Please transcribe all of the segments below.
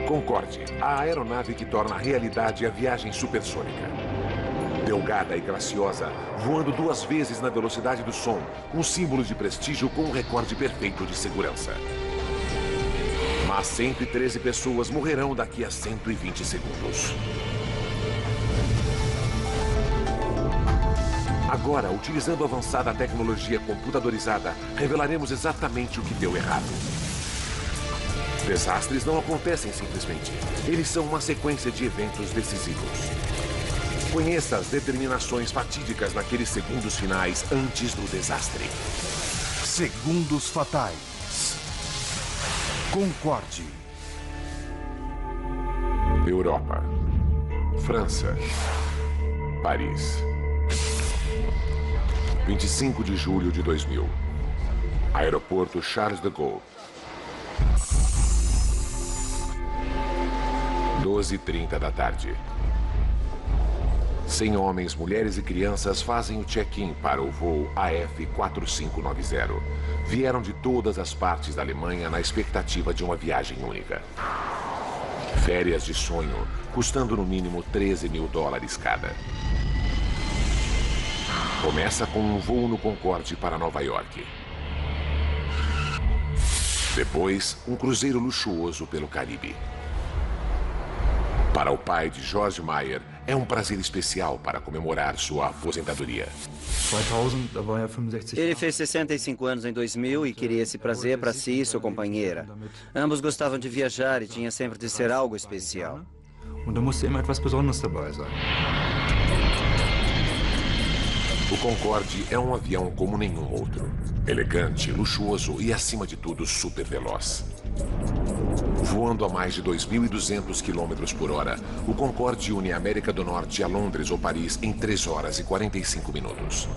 Concorde, a aeronave que torna realidade a viagem supersônica. Delgada e graciosa, voando 2 vezes na velocidade do som, um símbolo de prestígio com um recorde perfeito de segurança. Mas 113 pessoas morrerão daqui a 120 segundos. Agora, utilizando avançada tecnologia computadorizada, revelaremos exatamente o que deu errado. Desastres não acontecem simplesmente. Eles são uma sequência de eventos decisivos. Conheça as determinações fatídicas naqueles segundos finais antes do desastre. Segundos fatais. Concorde. Europa. França. Paris. 25 de julho de 2000. Aeroporto Charles de Gaulle. 12h30 da tarde. 100 homens, mulheres e crianças fazem o check-in para o voo AF4590. Vieram de todas as partes da Alemanha na expectativa de uma viagem única. Férias de sonho, custando no mínimo $13 mil cada. Começa com um voo no Concorde para Nova York. Depois, um cruzeiro luxuoso pelo Caribe. Para o pai de George Meyer, é um prazer especial para comemorar sua aposentadoria. Ele fez 65 anos em 2000 e queria esse prazer para si e sua companheira. Ambos gostavam de viajar e tinha sempre de ser algo especial. O Concorde é um avião como nenhum outro. Elegante, luxuoso e, acima de tudo, super veloz. Voando a mais de 2.200 km por hora, o Concorde une a América do Norte a Londres ou Paris em 3 horas e 45 minutos.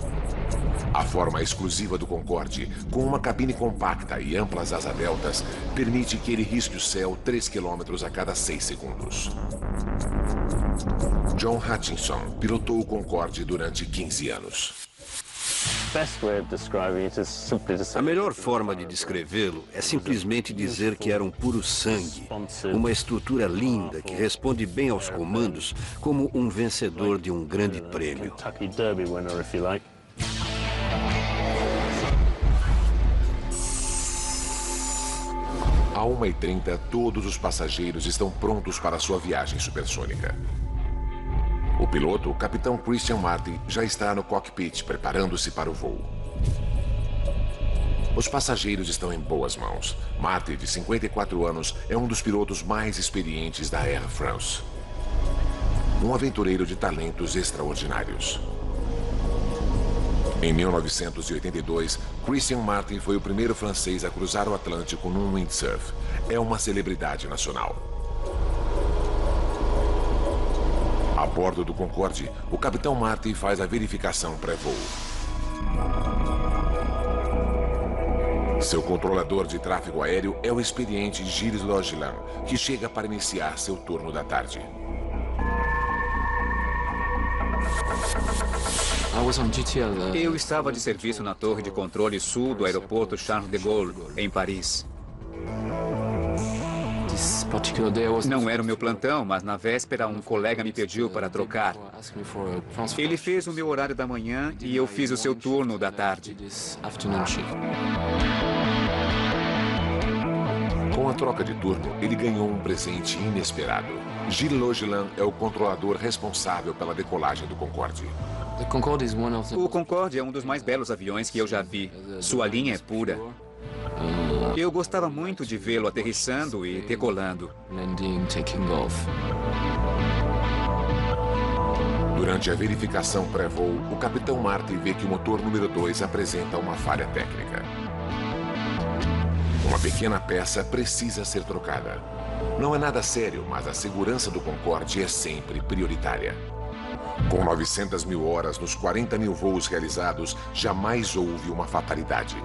A forma exclusiva do Concorde, com uma cabine compacta e amplas asas deltas, permite que ele risque o céu 3 km a cada 6 segundos. John Hutchinson pilotou o Concorde durante 15 anos. A melhor forma de descrevê-lo é simplesmente dizer que era um puro sangue. Uma estrutura linda que responde bem aos comandos como um vencedor de um grande prêmio. À 1h30, todos os passageiros estão prontos para sua viagem supersônica. O piloto, o capitão Christian Marty, já está no cockpit preparando-se para o voo. Os passageiros estão em boas mãos. Marty, de 54 anos, é um dos pilotos mais experientes da Air France. Um aventureiro de talentos extraordinários. Em 1982, Christian Marty foi o primeiro francês a cruzar o Atlântico num windsurf. É uma celebridade nacional. A bordo do Concorde, o capitão Marty faz a verificação pré-voo. Seu controlador de tráfego aéreo é o experiente Gilles Logilin, que chega para iniciar seu turno da tarde. Eu estava de serviço na torre de controle sul do aeroporto Charles de Gaulle, em Paris. Não era o meu plantão, mas na véspera um colega me pediu para trocar. Ele fez o meu horário da manhã e eu fiz o seu turno da tarde. Com a troca de turno, ele ganhou um presente inesperado. Gilles Logilin é o controlador responsável pela decolagem do Concorde. O Concorde é um dos mais belos aviões que eu já vi. Sua linha é pura. Eu gostava muito de vê-lo aterrissando e decolando. Durante a verificação pré-voo, o capitão Marty vê que o motor número 2 apresenta uma falha técnica. Uma pequena peça precisa ser trocada. Não é nada sério, mas a segurança do Concorde é sempre prioritária. Com 900 mil horas nos 40 mil voos realizados, jamais houve uma fatalidade.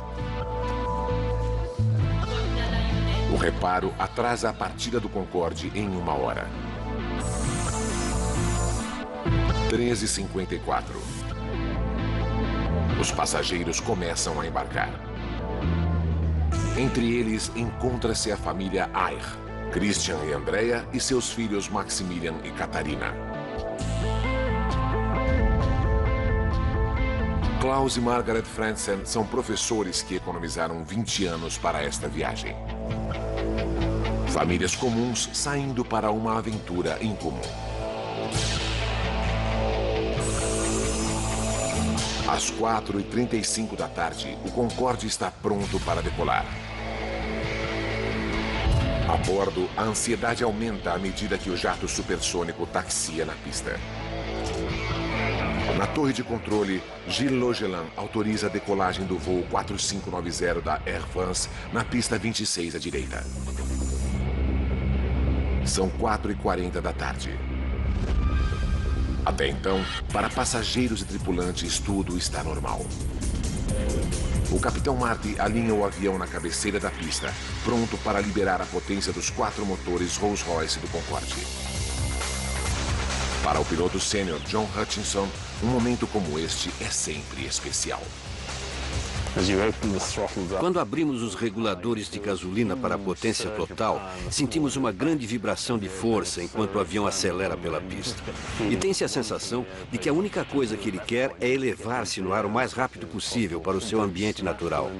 O reparo atrasa a partida do Concorde em 1 hora. 13h54. Os passageiros começam a embarcar. Entre eles, encontra-se a família Air, Christian e Andrea e seus filhos Maximilian e Catarina. Klaus e Margaret Franzen são professores que economizaram 20 anos para esta viagem. Famílias comuns saindo para uma aventura em comum. Às 4h35 da tarde, o Concorde está pronto para decolar. A bordo, a ansiedade aumenta à medida que o jato supersônico taxia na pista. Na torre de controle, Gilles Logelin autoriza a decolagem do voo 4590 da Air France na pista 26 à direita. São 4h40 da tarde. Até então, para passageiros e tripulantes, tudo está normal. O capitão Marty alinha o avião na cabeceira da pista, pronto para liberar a potência dos 4 motores Rolls-Royce do Concorde. Para o piloto sênior John Hutchinson, um momento como este é sempre especial. Quando abrimos os reguladores de gasolina para a potência total, sentimos uma grande vibração de força enquanto o avião acelera pela pista. E tem-se a sensação de que a única coisa que ele quer é elevar-se no ar o mais rápido possível para o seu ambiente natural.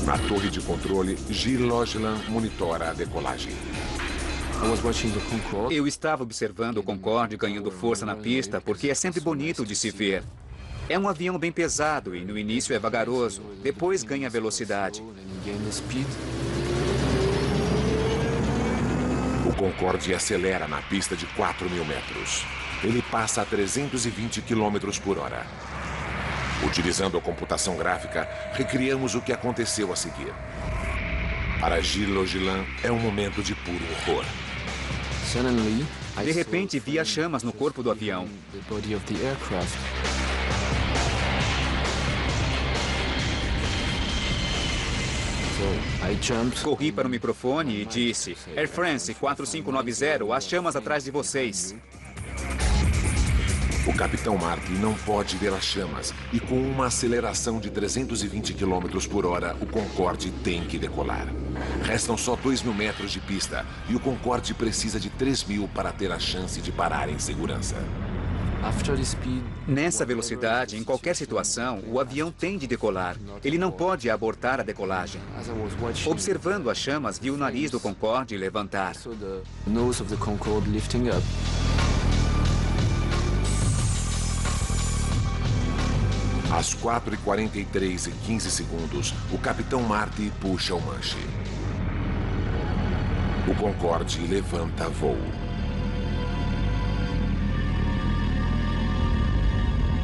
Na torre de controle, Gilles Logelin monitora a decolagem. Eu estava observando o Concorde ganhando força na pista porque é sempre bonito de se ver. É um avião bem pesado e no início é vagaroso, depois ganha velocidade. O Concorde acelera na pista de 4.000 metros. Ele passa a 320 km por hora. Utilizando a computação gráfica, recriamos o que aconteceu a seguir. Para Gilles Logelin, é um momento de puro horror. De repente, vi as chamas no corpo do avião. Corri para o microfone e disse: Air France 4590, as chamas atrás de vocês. O capitão Marty não pode ver as chamas e com uma aceleração de 320 km por hora, o Concorde tem que decolar. Restam só 2.000 metros de pista e o Concorde precisa de 3.000 para ter a chance de parar em segurança. Nessa velocidade, em qualquer situação, o avião tem de decolar. Ele não pode abortar a decolagem. Observando as chamas, vi o nariz do Concorde levantar. Às 4h43 e 15 segundos, o capitão Marty puxa o manche. O Concorde levanta voo.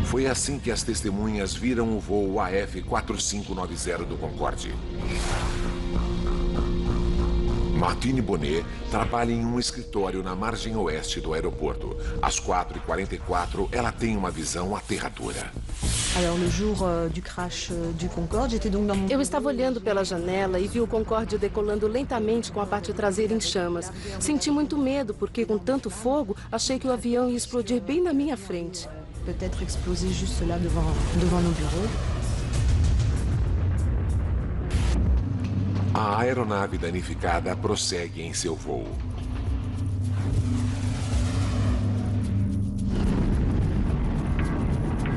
Foi assim que as testemunhas viram o voo AF4590 do Concorde. Martine Bonnet trabalha em um escritório na margem oeste do aeroporto. Às 4h44, ela tem uma visão aterradora. Eu estava olhando pela janela e vi o Concorde decolando lentamente com a parte traseira em chamas. Senti muito medo porque, com tanto fogo, achei que o avião ia explodir bem na minha frente. Peut-être exploser juste là devant nos bureaux. A aeronave danificada prossegue em seu voo.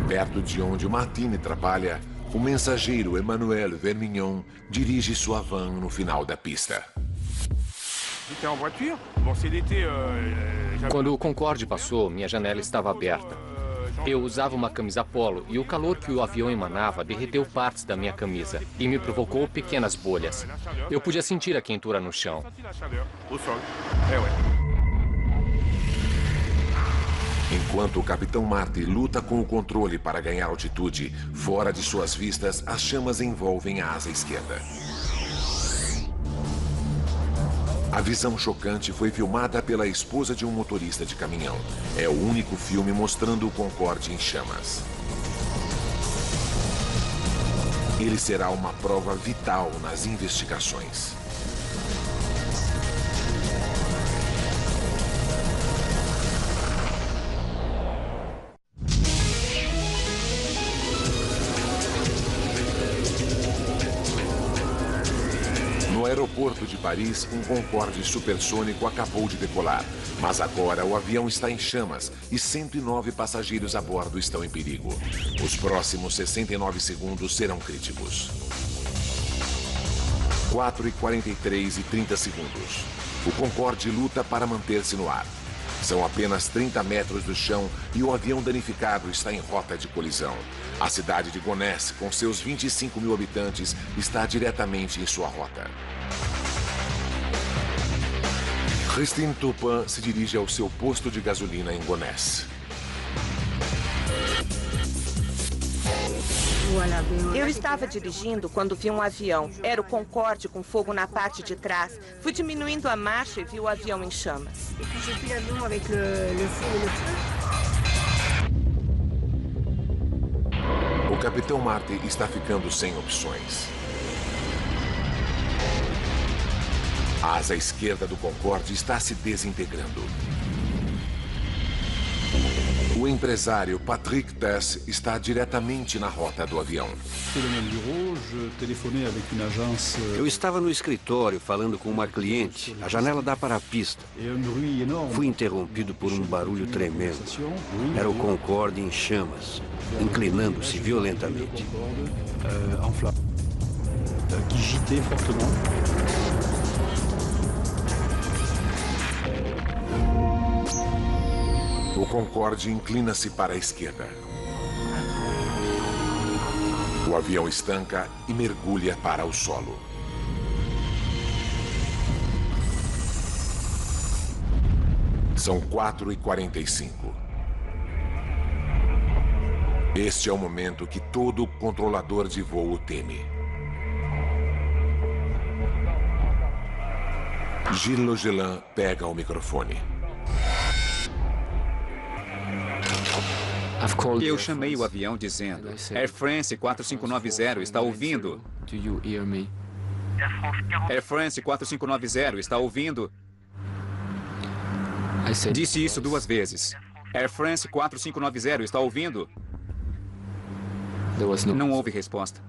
Perto de onde Martine trabalha, o mensageiro Emmanuel Vermignon dirige sua van no final da pista. Quando o Concorde passou, minha janela estava aberta. Eu usava uma camisa polo e o calor que o avião emanava derreteu partes da minha camisa e me provocou pequenas bolhas. Eu podia sentir a quentura no chão. Enquanto o capitão Marty luta com o controle para ganhar altitude, fora de suas vistas, as chamas envolvem a asa esquerda. A visão chocante foi filmada pela esposa de um motorista de caminhão. É o único filme mostrando o Concorde em chamas. Ele será uma prova vital nas investigações. aeroporto de Paris, um Concorde supersônico acabou de decolar. Mas agora o avião está em chamas e 109 passageiros a bordo estão em perigo. Os próximos 69 segundos serão críticos. 4h43 e 30 segundos. O Concorde luta para manter-se no ar. São apenas 30 metros do chão e o avião danificado está em rota de colisão. A cidade de Gonesse, com seus 25 mil habitantes, está diretamente em sua rota. Christine Turpin se dirige ao seu posto de gasolina em Gonesse. Eu estava dirigindo quando vi um avião. Era o Concorde com fogo na parte de trás. Fui diminuindo a marcha e vi o avião em chamas. O capitão Marty está ficando sem opções. A asa esquerda do Concorde está se desintegrando. O empresário Patrick Tess está diretamente na rota do avião. Eu estava no escritório falando com uma cliente. A janela dá para a pista. Fui interrompido por um barulho tremendo. Era o Concorde em chamas, inclinando-se violentamente. O Concorde inclina-se para a esquerda. O avião estanca e mergulha para o solo. São 4h45. Este é o momento que todo controlador de voo teme. Gilles Logelin pega o microfone. Eu chamei o avião dizendo: Air France 4590 está ouvindo. Air France 4590 está ouvindo. Disse isso 2 vezes. Air France 4590 está ouvindo. Não houve resposta.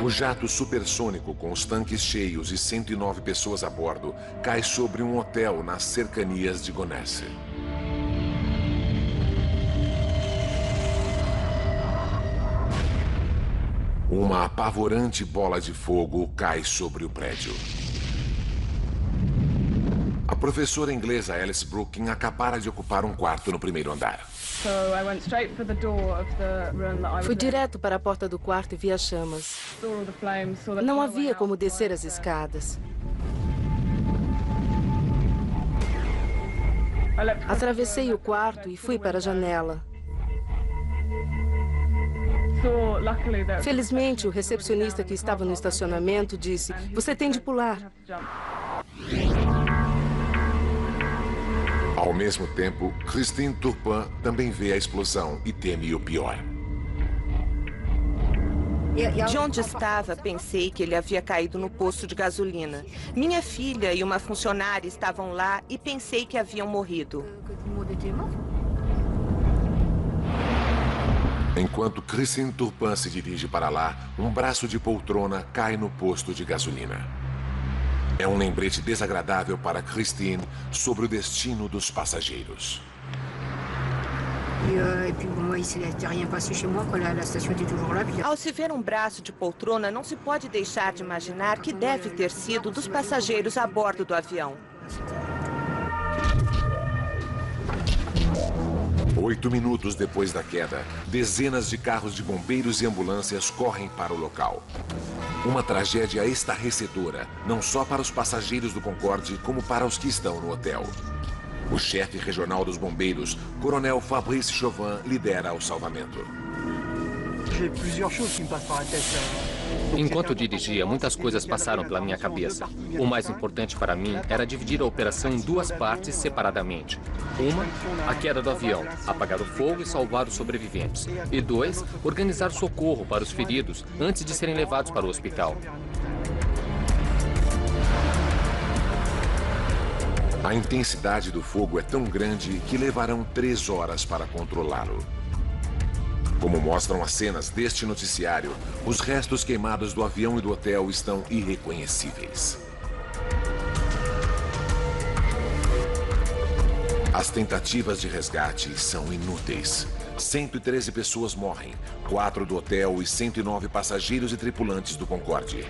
O jato supersônico com os tanques cheios e 109 pessoas a bordo cai sobre um hotel nas cercanias de Gonesse. Uma apavorante bola de fogo cai sobre o prédio. A professora inglesa Alice Brooking acabara de ocupar um quarto no primeiro andar. Fui direto para a porta do quarto e vi as chamas. Não havia como descer as escadas. Atravessei o quarto e fui para a janela. Felizmente, o recepcionista que estava no estacionamento disse: "Você tem de pular." Ao mesmo tempo, Christine Turpin também vê a explosão e teme o pior. De onde estava, pensei que ele havia caído no posto de gasolina. Minha filha e uma funcionária estavam lá e pensei que haviam morrido. Enquanto Christine Turpin se dirige para lá, um braço de poltrona cai no posto de gasolina. É um lembrete desagradável para Christine sobre o destino dos passageiros. Ao se ver um braço de poltrona, não se pode deixar de imaginar que deve ter sido dos passageiros a bordo do avião. 8 minutos depois da queda, dezenas de carros de bombeiros e ambulâncias correm para o local. Uma tragédia estarrecedora, não só para os passageiros do Concorde, como para os que estão no hotel. O chefe regional dos bombeiros, Coronel Fabrice Chauvin, lidera o salvamento. Enquanto dirigia, muitas coisas passaram pela minha cabeça. O mais importante para mim era dividir a operação em duas partes separadamente. Uma, a queda do avião, apagar o fogo e salvar os sobreviventes. E dois, organizar socorro para os feridos antes de serem levados para o hospital. A intensidade do fogo é tão grande que levarão 3 horas para controlá-lo. Como mostram as cenas deste noticiário, os restos queimados do avião e do hotel estão irreconhecíveis. As tentativas de resgate são inúteis. 113 pessoas morrem, 4 do hotel e 109 passageiros e tripulantes do Concorde.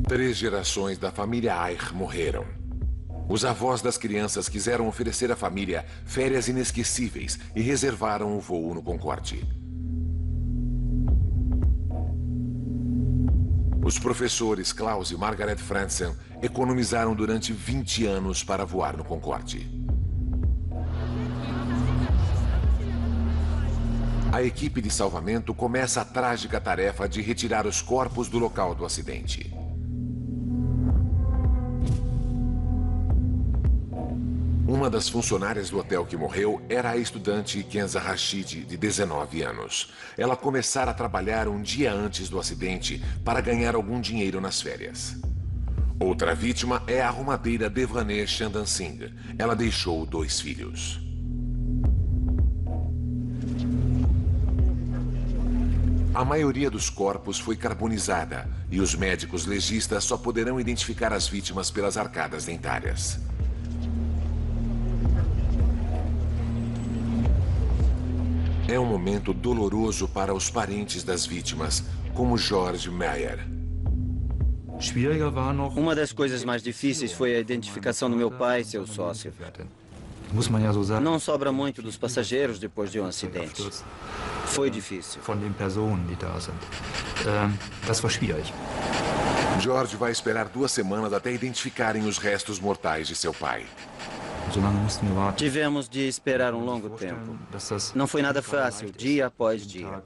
Três gerações da família Air morreram. Os avós das crianças quiseram oferecer à família férias inesquecíveis e reservaram o voo no Concorde. Os professores Klaus e Margaret Franzen economizaram durante 20 anos para voar no Concorde. A equipe de salvamento começa a trágica tarefa de retirar os corpos do local do acidente. Uma das funcionárias do hotel que morreu era a estudante Kenza Rashid, de 19 anos. Ela começara a trabalhar um dia antes do acidente para ganhar algum dinheiro nas férias. Outra vítima é a arrumadeira Devraneh Chandan Singh. Ela deixou 2 filhos. A maioria dos corpos foi carbonizada e os médicos legistas só poderão identificar as vítimas pelas arcadas dentárias. É um momento doloroso para os parentes das vítimas, como George Meyer. Uma das coisas mais difíceis foi a identificação do meu pai e seu sócio. Não sobra muito dos passageiros depois de um acidente. Foi difícil. George vai esperar 2 semanas até identificarem os restos mortais de seu pai. Tivemos de esperar um longo tempo. Não foi nada fácil, dia após dia.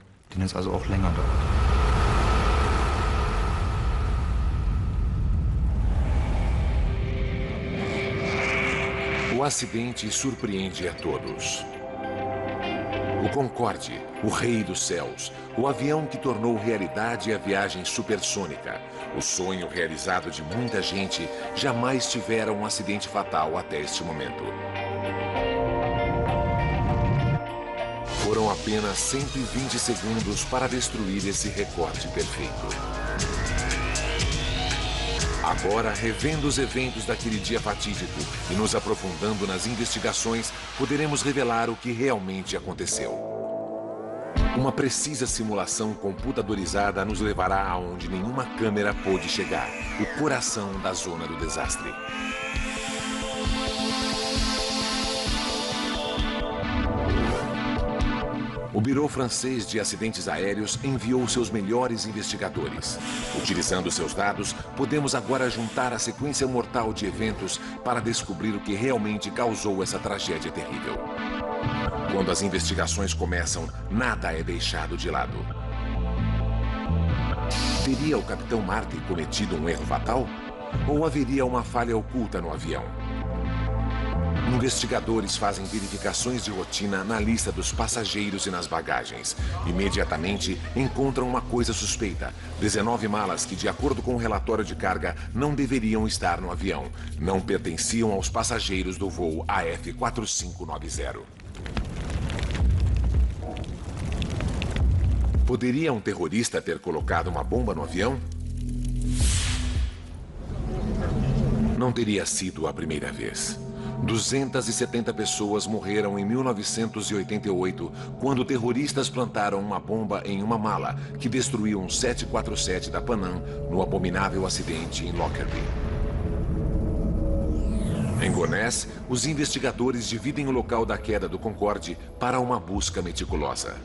O acidente surpreende a todos. O Concorde, o rei dos céus, o avião que tornou realidade a viagem supersônica, o sonho realizado de muita gente, jamais tivera um acidente fatal até este momento. Foram apenas 120 segundos para destruir esse recorde perfeito. Agora, revendo os eventos daquele dia fatídico e nos aprofundando nas investigações, poderemos revelar o que realmente aconteceu. Uma precisa simulação computadorizada nos levará aonde nenhuma câmera pôde chegar, o coração da zona do desastre. O Bureau Francês de Acidentes Aéreos enviou seus melhores investigadores. Utilizando seus dados, podemos agora juntar a sequência mortal de eventos para descobrir o que realmente causou essa tragédia terrível. Quando as investigações começam, nada é deixado de lado. Teria o Capitão Marty cometido um erro fatal? Ou haveria uma falha oculta no avião? Investigadores fazem verificações de rotina na lista dos passageiros e nas bagagens. Imediatamente encontram uma coisa suspeita: 19 malas que, de acordo com o relatório de carga, não deveriam estar no avião. Não pertenciam aos passageiros do voo AF4590. Poderia um terrorista ter colocado uma bomba no avião? Não teria sido a primeira vez. 270 pessoas morreram em 1988, quando terroristas plantaram uma bomba em uma mala que destruiu um 747 da Pan Am no abominável acidente em Lockerbie. Em Gonesse, os investigadores dividem o local da queda do Concorde para uma busca meticulosa.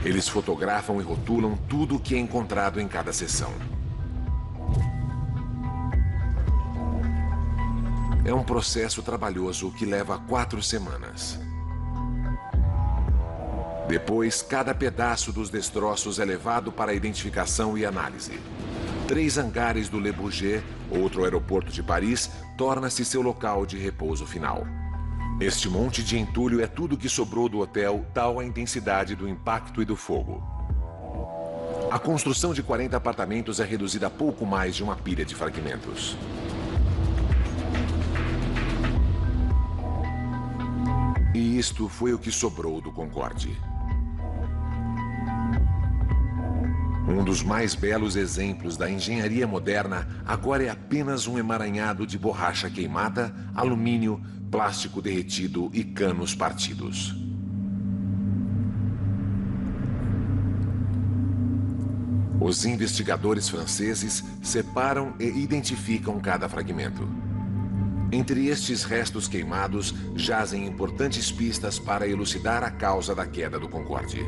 Eles fotografam e rotulam tudo o que é encontrado em cada seção. É um processo trabalhoso que leva 4 semanas. Depois, cada pedaço dos destroços é levado para identificação e análise. 3 hangares do Le Bourget, outro aeroporto de Paris, torna-se seu local de repouso final. Este monte de entulho é tudo que sobrou do hotel, tal a intensidade do impacto e do fogo. A construção de 40 apartamentos é reduzida a pouco mais de uma pilha de fragmentos. E isto foi o que sobrou do Concorde. Um dos mais belos exemplos da engenharia moderna agora é apenas um emaranhado de borracha queimada, alumínio, plástico derretido e canos partidos. Os investigadores franceses separam e identificam cada fragmento. Entre estes restos queimados jazem importantes pistas para elucidar a causa da queda do Concorde.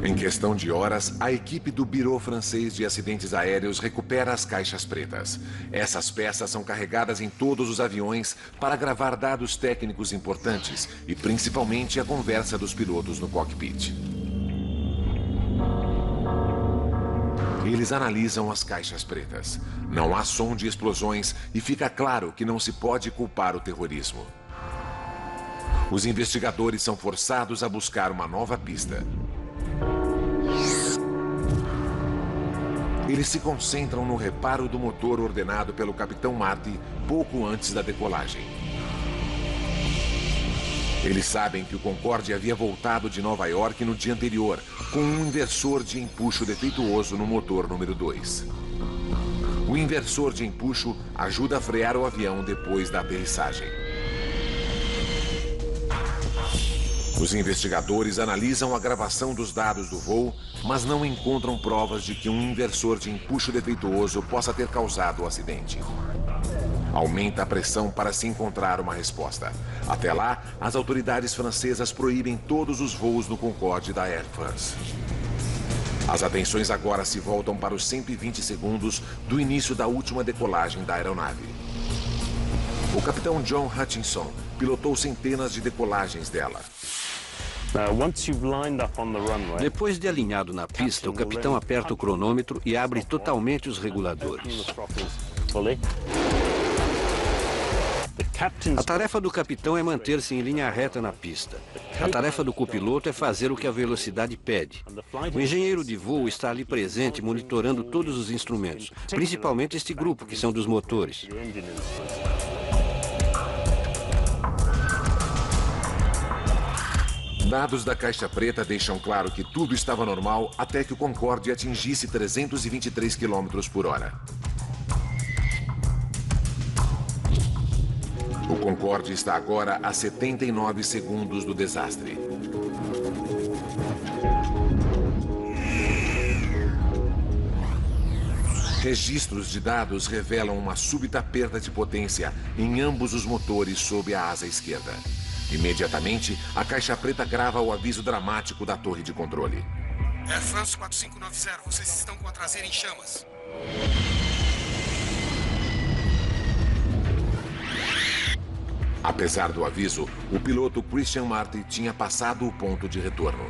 Em questão de horas, a equipe do Bureau Francês de Acidentes Aéreos recupera as caixas pretas. Essas peças são carregadas em todos os aviões para gravar dados técnicos importantes e principalmente a conversa dos pilotos no cockpit. Eles analisam as caixas pretas. Não há som de explosões e fica claro que não se pode culpar o terrorismo. Os investigadores são forçados a buscar uma nova pista. Eles se concentram no reparo do motor ordenado pelo capitão Marty pouco antes da decolagem. Eles sabem que o Concorde havia voltado de Nova York no dia anterior, com um inversor de empuxo defeituoso no motor número 2. O inversor de empuxo ajuda a frear o avião depois da aterrissagem. Os investigadores analisam a gravação dos dados do voo, mas não encontram provas de que um inversor de empuxo defeituoso possa ter causado o acidente. Aumenta a pressão para se encontrar uma resposta. Até lá, as autoridades francesas proíbem todos os voos no Concorde da Air France. As atenções agora se voltam para os 120 segundos do início da última decolagem da aeronave. O capitão John Hutchinson pilotou centenas de decolagens dela. Depois de alinhado na pista, o capitão aperta o cronômetro e abre totalmente os reguladores. A tarefa do capitão é manter-se em linha reta na pista. A tarefa do copiloto é fazer o que a velocidade pede. O engenheiro de voo está ali presente, monitorando todos os instrumentos, principalmente este grupo, que são dos motores. Dados da caixa preta deixam claro que tudo estava normal até que o Concorde atingisse 323 km por hora. O Concorde está agora a 79 segundos do desastre. Registros de dados revelam uma súbita perda de potência em ambos os motores sob a asa esquerda. Imediatamente, a caixa preta grava o aviso dramático da torre de controle. Air France 4590, vocês estão com a traseira em chamas. Apesar do aviso, o piloto Christian Marty tinha passado o ponto de retorno.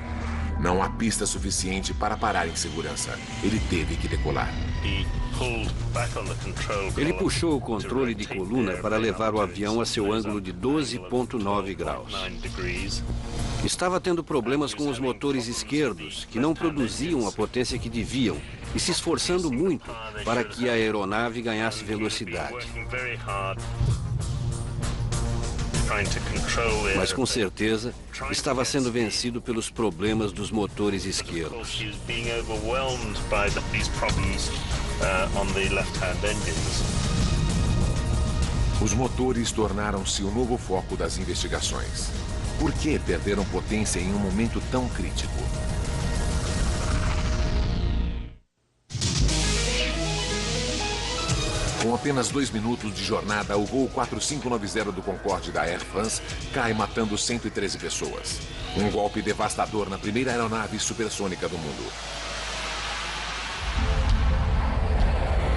Não há pista suficiente para parar em segurança. Ele teve que decolar. Ele puxou o controle de coluna para levar o avião a seu ângulo de 12,9 graus. Estava tendo problemas com os motores esquerdos, que não produziam a potência que deviam, e se esforçando muito para que a aeronave ganhasse velocidade. Mas com certeza estava sendo vencido pelos problemas dos motores esquerdos. Os motores tornaram-se o novo foco das investigações. Por que perderam potência em um momento tão crítico? Com apenas 2 minutos de jornada, o voo 4590 do Concorde da Air France cai matando 113 pessoas. Um golpe devastador na primeira aeronave supersônica do mundo.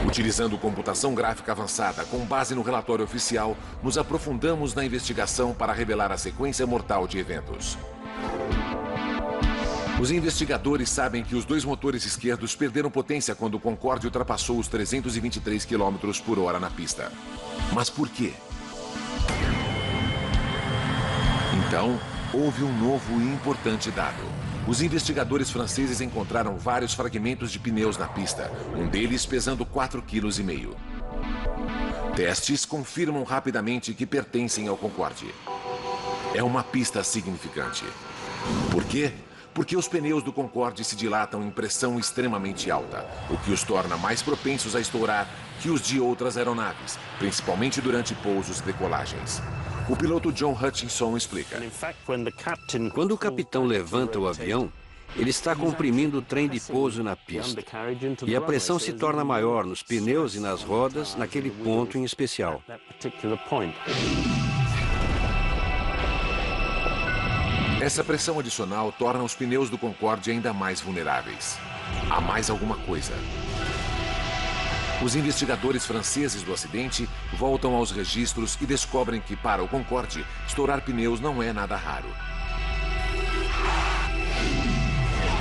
Utilizando computação gráfica avançada com base no relatório oficial, nos aprofundamos na investigação para revelar a sequência mortal de eventos. Os investigadores sabem que os dois motores esquerdos perderam potência quando o Concorde ultrapassou os 323 km/h na pista. Mas por quê? Então, houve um novo e importante dado. Os investigadores franceses encontraram vários fragmentos de pneus na pista, um deles pesando 4,5 kg. Testes confirmam rapidamente que pertencem ao Concorde. É uma pista significante. Por quê? Porque os pneus do Concorde se dilatam em pressão extremamente alta, o que os torna mais propensos a estourar que os de outras aeronaves, principalmente durante pousos e decolagens. O piloto John Hutchinson explica. Quando o capitão levanta o avião, ele está comprimindo o trem de pouso na pista. E a pressão se torna maior nos pneus e nas rodas naquele ponto em especial. Essa pressão adicional torna os pneus do Concorde ainda mais vulneráveis. Há mais alguma coisa. Os investigadores franceses do acidente voltam aos registros e descobrem que, para o Concorde, estourar pneus não é nada raro.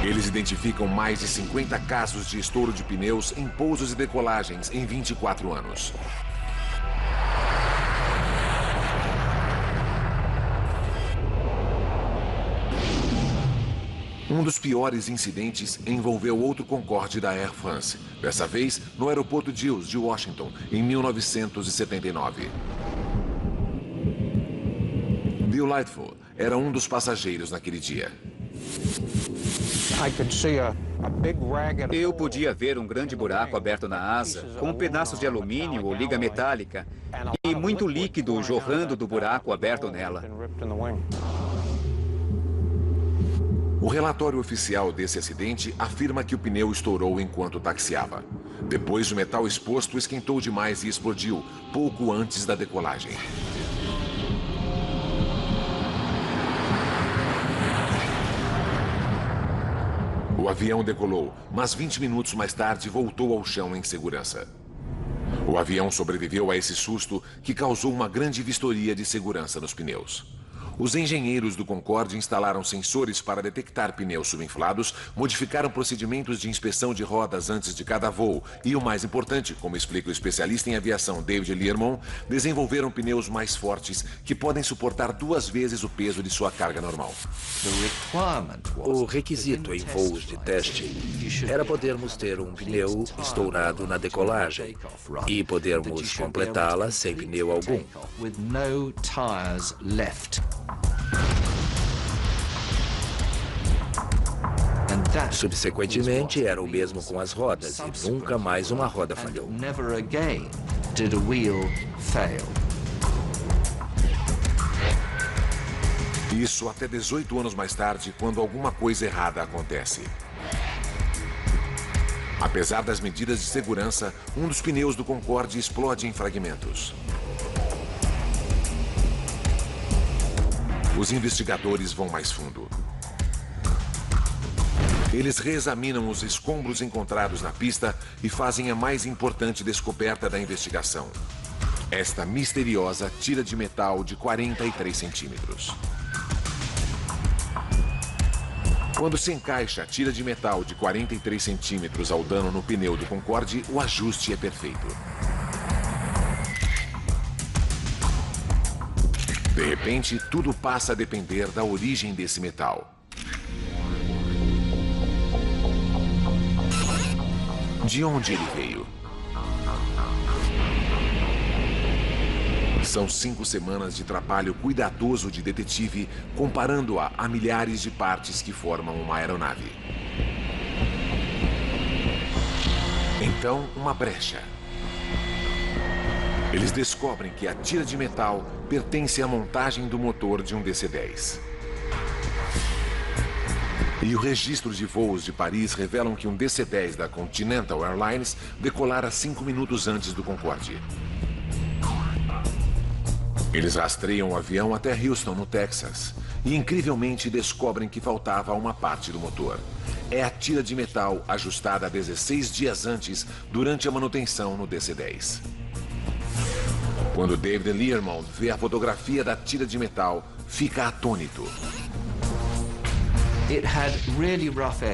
Eles identificam mais de 50 casos de estouro de pneus em pousos e decolagens em 24 anos. Um dos piores incidentes envolveu outro Concorde da Air France, dessa vez no aeroporto Dulles, de Washington, em 1979. Bill Lightfoot era um dos passageiros naquele dia. Eu podia ver um grande buraco aberto na asa, com pedaços de alumínio ou liga metálica, e muito líquido jorrando do buraco aberto nela. O relatório oficial desse acidente afirma que o pneu estourou enquanto taxiava. Depois, o metal exposto esquentou demais e explodiu, pouco antes da decolagem. O avião decolou, mas 20 minutos mais tarde voltou ao chão em segurança. O avião sobreviveu a esse susto que causou uma grande vistoria de segurança nos pneus. Os engenheiros do Concorde instalaram sensores para detectar pneus subinflados, modificaram procedimentos de inspeção de rodas antes de cada voo e, o mais importante, como explica o especialista em aviação David Learmonth, desenvolveram pneus mais fortes que podem suportar 2 vezes o peso de sua carga normal. O requisito em voos de teste era podermos ter um pneu estourado na decolagem e podermos completá-la sem pneu algum. Subsequentemente, era o mesmo com as rodas e nunca mais uma roda falhou. Isso até 18 anos mais tarde, quando alguma coisa errada acontece. Apesar das medidas de segurança, um dos pneus do Concorde explode em fragmentos. Os investigadores vão mais fundo. Eles reexaminam os escombros encontrados na pista e fazem a mais importante descoberta da investigação. Esta misteriosa tira de metal de 43 centímetros. Quando se encaixa a tira de metal de 43 centímetros ao dano no pneu do Concorde, o ajuste é perfeito. De repente, tudo passa a depender da origem desse metal. De onde ele veio? São 5 semanas de trabalho cuidadoso de detetive, comparando-a a milhares de partes que formam uma aeronave. Então, uma brecha. Eles descobrem que a tira de metal pertence à montagem do motor de um DC-10. E o registro de voos de Paris revelam que um DC-10 da Continental Airlines decolara 5 minutos antes do Concorde. Eles rastreiam o avião até Houston, no Texas, e incrivelmente descobrem que faltava uma parte do motor. é a tira de metal ajustada 16 dias antes durante a manutenção no DC-10. Quando David Learmonth vê a fotografia da tira de metal, fica atônito.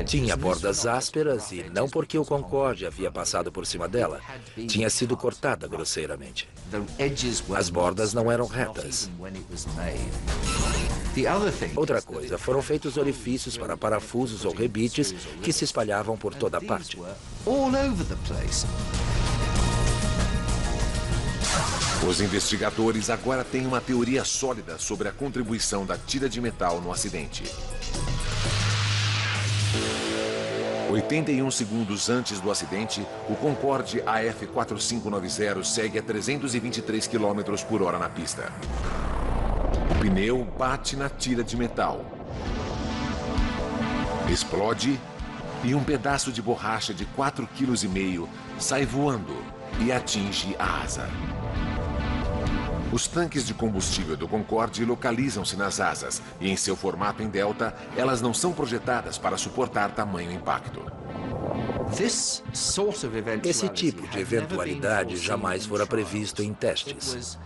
Tinha bordas ásperas e não porque o Concorde havia passado por cima dela. Tinha sido cortada grosseiramente. As bordas não eram retas. Outra coisa, foram feitos orifícios para parafusos ou rebites que se espalhavam por toda a parte. Os investigadores agora têm uma teoria sólida sobre a contribuição da tira de metal no acidente. 81 segundos antes do acidente, o Concorde AF4590 segue a 323 km por hora na pista. O pneu bate na tira de metal. Explode e um pedaço de borracha de 4,5 kg sai voando e atinge a asa. Os tanques de combustível do Concorde localizam-se nas asas e, em seu formato em delta, elas não são projetadas para suportar tamanho impacto. Esse tipo de eventualidade jamais fora previsto em testes.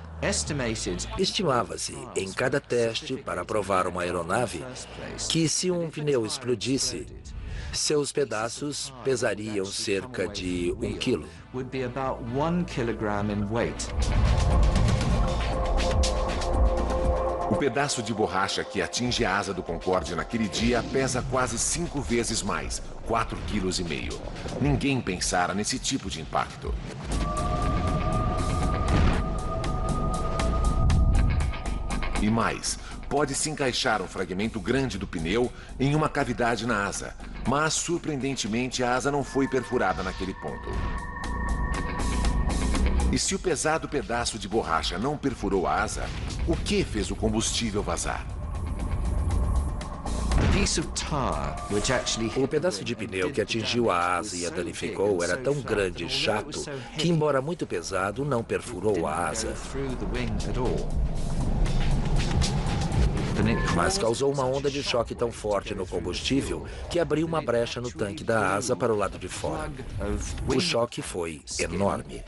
Estimava-se, em cada teste para provar uma aeronave, que se um pneu explodisse, seus pedaços pesariam cerca de 1 quilo. O pedaço de borracha que atinge a asa do Concorde naquele dia pesa quase 5 vezes mais, 4,5 kg. Ninguém pensara nesse tipo de impacto. E mais, pode-se encaixar um fragmento grande do pneu em uma cavidade na asa, mas, surpreendentemente, a asa não foi perfurada naquele ponto. E se o pesado pedaço de borracha não perfurou a asa, o que fez o combustível vazar? O pedaço de pneu que atingiu a asa e a danificou era tão grande e chato que, embora muito pesado, não perfurou a asa. Mas causou uma onda de choque tão forte no combustível que abriu uma brecha no tanque da asa para o lado de fora. O choque foi enorme.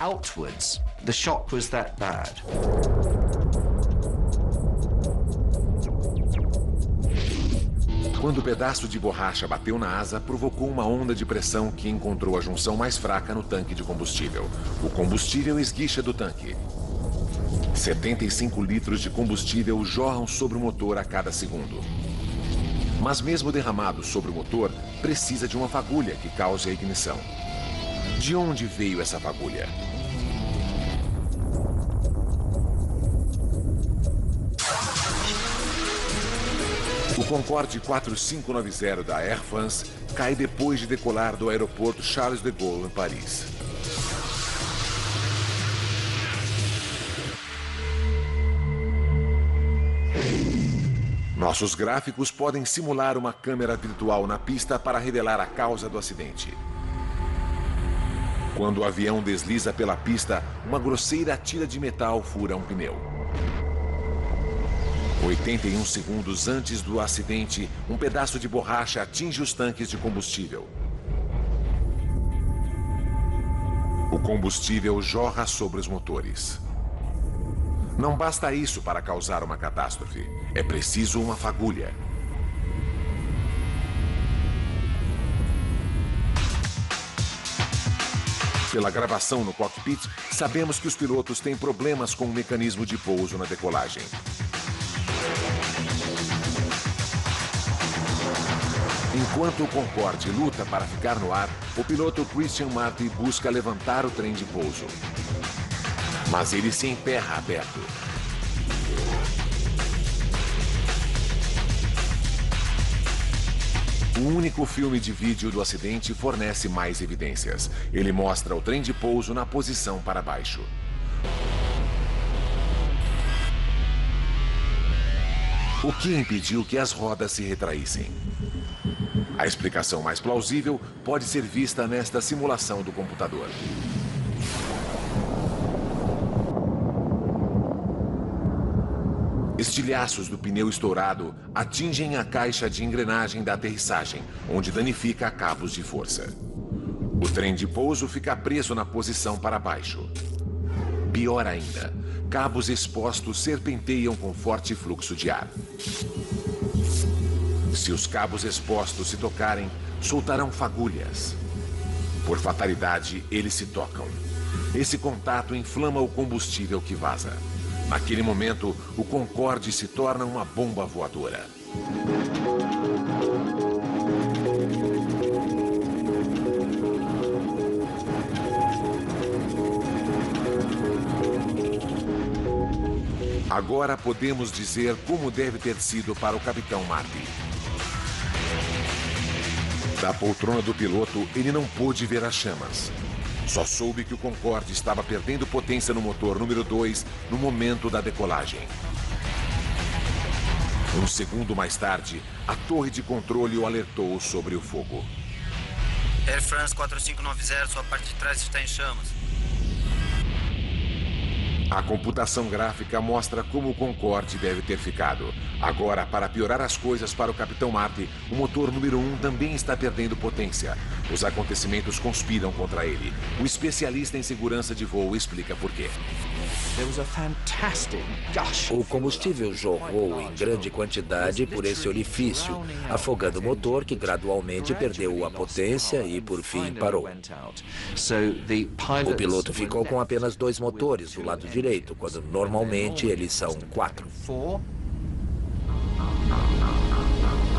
Quando o pedaço de borracha bateu na asa, provocou uma onda de pressão que encontrou a junção mais fraca no tanque de combustível. O combustível esguicha do tanque. 75 litros de combustível jorram sobre o motor a cada segundo. Mas mesmo derramado sobre o motor, precisa de uma fagulha que cause a ignição. De onde veio essa fagulha? O Concorde 4590 da Air France cai depois de decolar do aeroporto Charles de Gaulle, em Paris. Nossos gráficos podem simular uma câmera virtual na pista para revelar a causa do acidente. Quando o avião desliza pela pista, uma grosseira tira de metal fura um pneu. 81 segundos antes do acidente, um pedaço de borracha atinge os tanques de combustível. O combustível jorra sobre os motores. Não basta isso para causar uma catástrofe. É preciso uma fagulha. Pela gravação no cockpit, sabemos que os pilotos têm problemas com o mecanismo de pouso na decolagem. Enquanto o Concorde luta para ficar no ar, o piloto Christian Marty busca levantar o trem de pouso. Mas ele se emperra aberto. O único filme de vídeo do acidente fornece mais evidências. Ele mostra o trem de pouso na posição para baixo. O que impediu que as rodas se retraíssem? A explicação mais plausível pode ser vista nesta simulação do computador. Estilhaços do pneu estourado atingem a caixa de engrenagem da aterrissagem, onde danifica cabos de força. O trem de pouso fica preso na posição para baixo. Pior ainda, cabos expostos serpenteiam com forte fluxo de ar. Se os cabos expostos se tocarem, soltarão fagulhas. Por fatalidade, eles se tocam. Esse contato inflama o combustível que vaza. Naquele momento, o Concorde se torna uma bomba voadora. Agora podemos dizer como deve ter sido para o Capitão Marty. Da poltrona do piloto, ele não pôde ver as chamas. Só soube que o Concorde estava perdendo potência no motor número 2 no momento da decolagem. Um segundo mais tarde, a torre de controle o alertou sobre o fogo. Air France 4590, sua parte de trás está em chamas. A computação gráfica mostra como o Concorde deve ter ficado. Agora, para piorar as coisas para o Capitão Marty, o motor número 1 também está perdendo potência. Os acontecimentos conspiram contra ele. O especialista em segurança de voo explica por quê. O combustível jorrou em grande quantidade por esse orifício, afogando o motor que gradualmente perdeu a potência e, por fim, parou. O piloto ficou com apenas 2 motores do lado direito, quando normalmente eles são 4.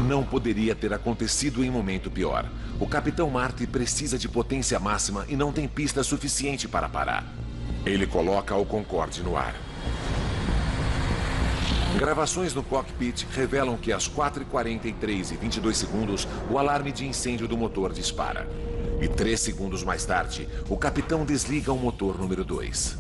Não poderia ter acontecido em momento pior. O Capitão Marty precisa de potência máxima e não tem pista suficiente para parar. Ele coloca o Concorde no ar. Gravações no cockpit revelam que às 4h43 e 22 segundos, o alarme de incêndio do motor dispara. E 3 segundos mais tarde, o capitão desliga o motor número 2.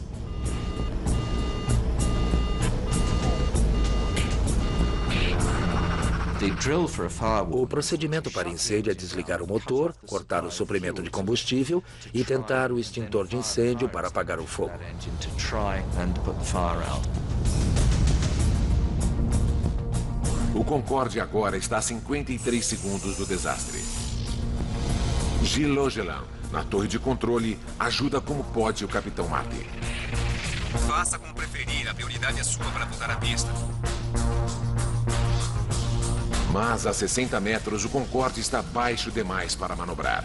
O procedimento para incêndio é desligar o motor, cortar o suprimento de combustível e tentar o extintor de incêndio para apagar o fogo. O Concorde agora está a 53 segundos do desastre. Gilles Logelan, na torre de controle, ajuda como pode o Capitão Marty. Faça como preferir, a prioridade é sua para voltar à pista. Mas a 60 metros, o Concorde está baixo demais para manobrar.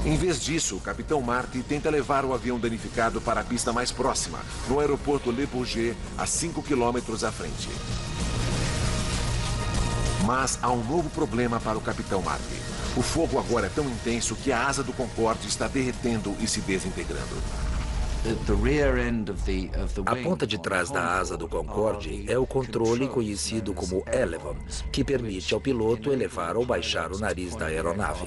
Em vez disso, o Capitão Marty tenta levar o avião danificado para a pista mais próxima, no aeroporto Le Bourget, a 5 quilômetros à frente. Mas há um novo problema para o Capitão Marty. O fogo agora é tão intenso que a asa do Concorde está derretendo e se desintegrando. A ponta de trás da asa do Concorde é o controle conhecido como Elevon, que permite ao piloto elevar ou baixar o nariz da aeronave.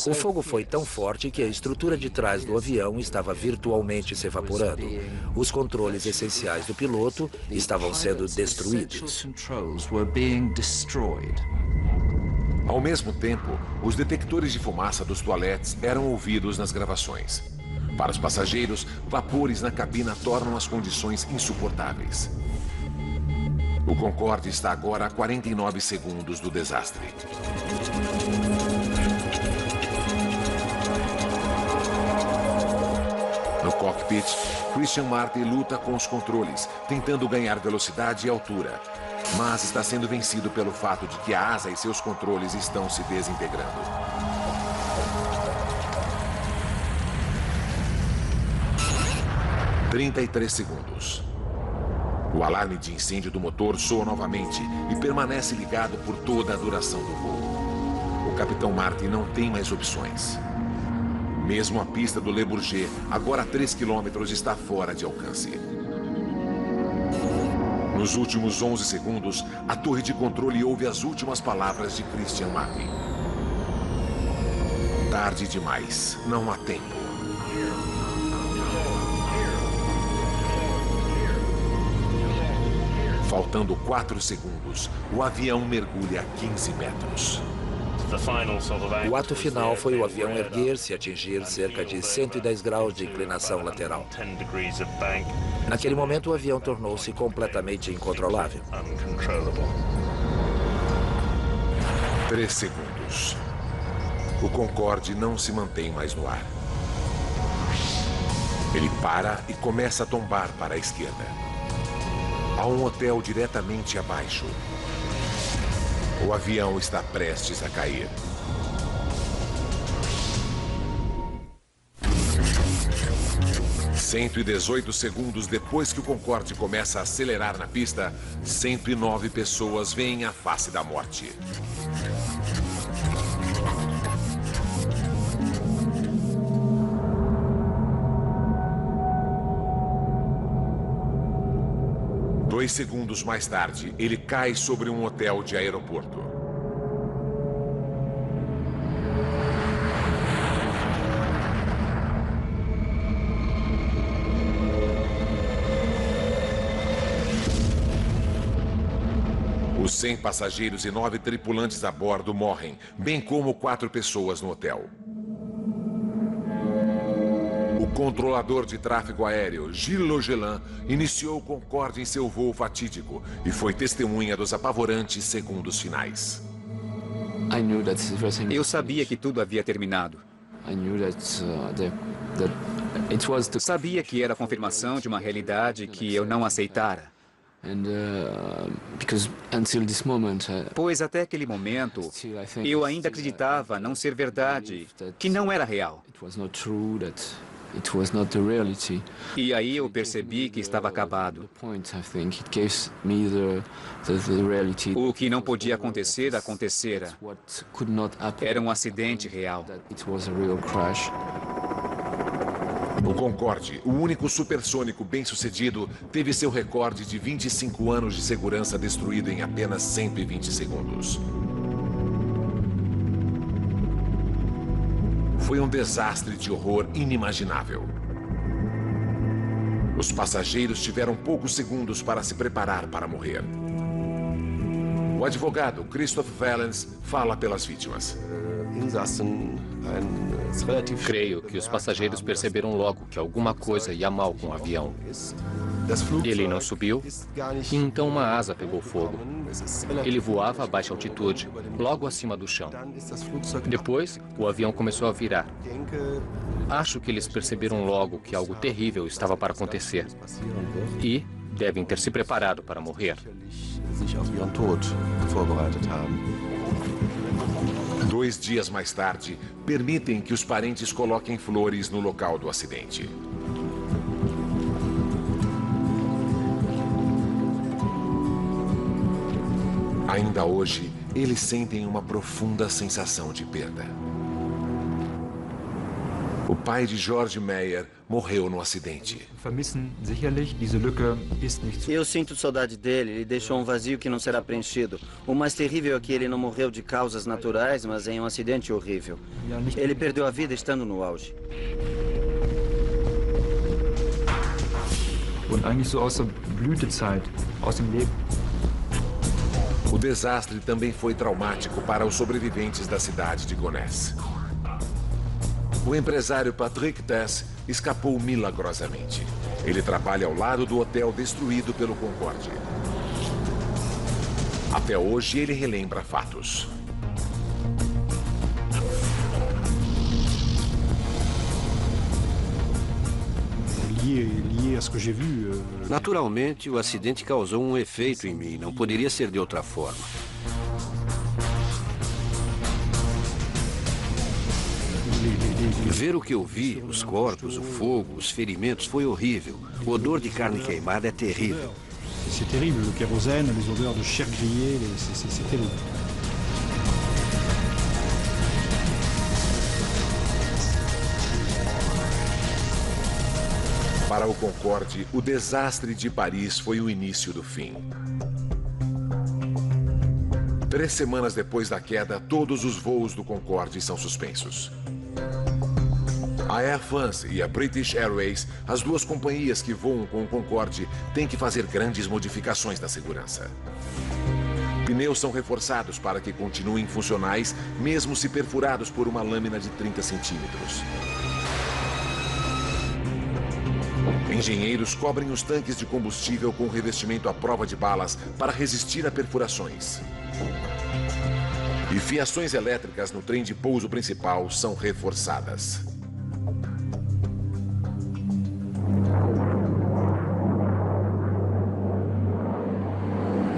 O fogo foi tão forte que a estrutura de trás do avião estava virtualmente se evaporando. Os controles essenciais do piloto estavam sendo destruídos. Ao mesmo tempo, os detectores de fumaça dos toaletes eram ouvidos nas gravações. Para os passageiros, vapores na cabina tornam as condições insuportáveis. O Concorde está agora a 49 segundos do desastre. No cockpit, Christian Marty luta com os controles, tentando ganhar velocidade e altura. Mas está sendo vencido pelo fato de que a asa e seus controles estão se desintegrando. – 33 segundos. O alarme de incêndio do motor soa novamente e permanece ligado por toda a duração do voo. O Capitão Marty não tem mais opções. Mesmo a pista do Le Bourget, agora a 3 quilômetros, está fora de alcance. Nos últimos 11 segundos, a torre de controle ouve as últimas palavras de Christian Marty. Tarde demais, não há tempo. Faltando 4 segundos, o avião mergulha a 15 metros. O ato final foi o avião erguer-se e atingir cerca de 110 graus de inclinação lateral. Naquele momento, o avião tornou-se completamente incontrolável. 3 segundos. O Concorde não se mantém mais no ar. Ele para e começa a tombar para a esquerda. Há um hotel diretamente abaixo. O avião está prestes a cair. "118 segundos depois que o Concorde começa a acelerar na pista, 109 pessoas veem a face da morte. Dois segundos mais tarde, ele cai sobre um hotel de aeroporto. Os 100 passageiros e 9 tripulantes a bordo morrem, bem como 4 pessoas no hotel. O controlador de tráfego aéreo, Gilles Logelin, iniciou o Concorde em seu voo fatídico e foi testemunha dos apavorantes segundos finais. Eu sabia que tudo havia terminado. Sabia que era a confirmação de uma realidade que eu não aceitara. Pois até aquele momento, eu ainda acreditava não ser verdade, que não era real. E aí eu percebi que estava acabado. O que não podia acontecer, acontecera. Era um acidente real. O Concorde, o único supersônico bem-sucedido, teve seu recorde de 25 anos de segurança destruído em apenas 120 segundos. Foi um desastre de horror inimaginável. Os passageiros tiveram poucos segundos para se preparar para morrer. O advogado Christoph Wellens fala pelas vítimas. Creio que os passageiros perceberam logo que alguma coisa ia mal com o avião. Ele não subiu, e então uma asa pegou fogo. Ele voava a baixa altitude, logo acima do chão. Depois, o avião começou a virar. Acho que eles perceberam logo que algo terrível estava para acontecer. E devem ter se preparado para morrer. 2 dias mais tarde, permitem que os parentes coloquem flores no local do acidente. Ainda hoje, eles sentem uma profunda sensação de perda. O pai de George Meyer morreu no acidente. Eu sinto saudade dele. Ele deixou um vazio que não será preenchido. O mais terrível é que ele não morreu de causas naturais, mas em um acidente horrível. Ele perdeu a vida estando no auge. O desastre também foi traumático para os sobreviventes da cidade de Gonesse. O empresário Patrick Tess escapou milagrosamente. Ele trabalha ao lado do hotel destruído pelo Concorde. Até hoje, ele relembra fatos. Naturalmente, o acidente causou um efeito em mim. Não poderia ser de outra forma. Ver o que eu vi, os corpos, o fogo, os ferimentos, foi horrível. O odor de carne queimada é terrível. C'est terrible, le kérosène, les odeurs de chair grillée, c'est terrible. Para o Concorde, o desastre de Paris foi o início do fim. 3 semanas depois da queda, todos os voos do Concorde são suspensos. A Air France e a British Airways, as duas companhias que voam com o Concorde, têm que fazer grandes modificações na segurança. Pneus são reforçados para que continuem funcionais, mesmo se perfurados por uma lâmina de 30 centímetros. Engenheiros cobrem os tanques de combustível com revestimento à prova de balas para resistir a perfurações. E fiações elétricas no trem de pouso principal são reforçadas.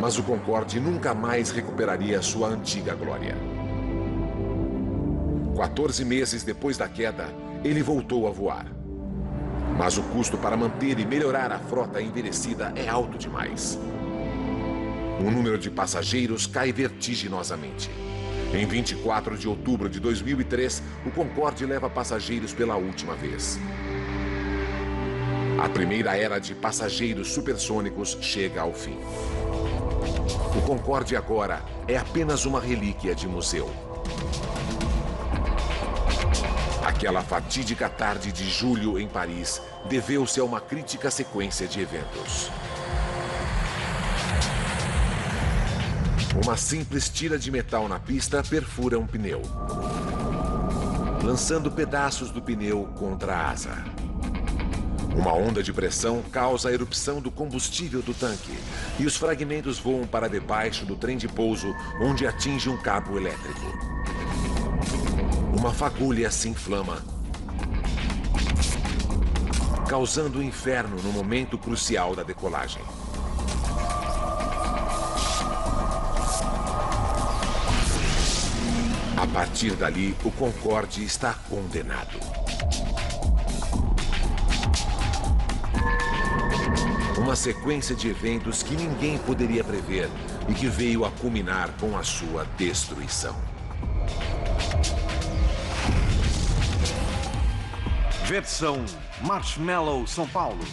Mas o Concorde nunca mais recuperaria sua antiga glória. 14 meses depois da queda, ele voltou a voar. Mas o custo para manter e melhorar a frota envelhecida é alto demais. O número de passageiros cai vertiginosamente. Em 24 de outubro de 2003, o Concorde leva passageiros pela última vez. A primeira era de passageiros supersônicos chega ao fim. O Concorde agora é apenas uma relíquia de museu. Aquela fatídica tarde de julho em Paris deveu-se a uma crítica sequência de eventos. Uma simples tira de metal na pista perfura um pneu, lançando pedaços do pneu contra a asa. Uma onda de pressão causa a erupção do combustível do tanque e os fragmentos voam para debaixo do trem de pouso, onde atinge um cabo elétrico. Uma fagulha se inflama, causando um inferno no momento crucial da decolagem. A partir dali, o Concorde está condenado. Uma sequência de eventos que ninguém poderia prever e que veio a culminar com a sua destruição. Versão Marshmallow São Paulo.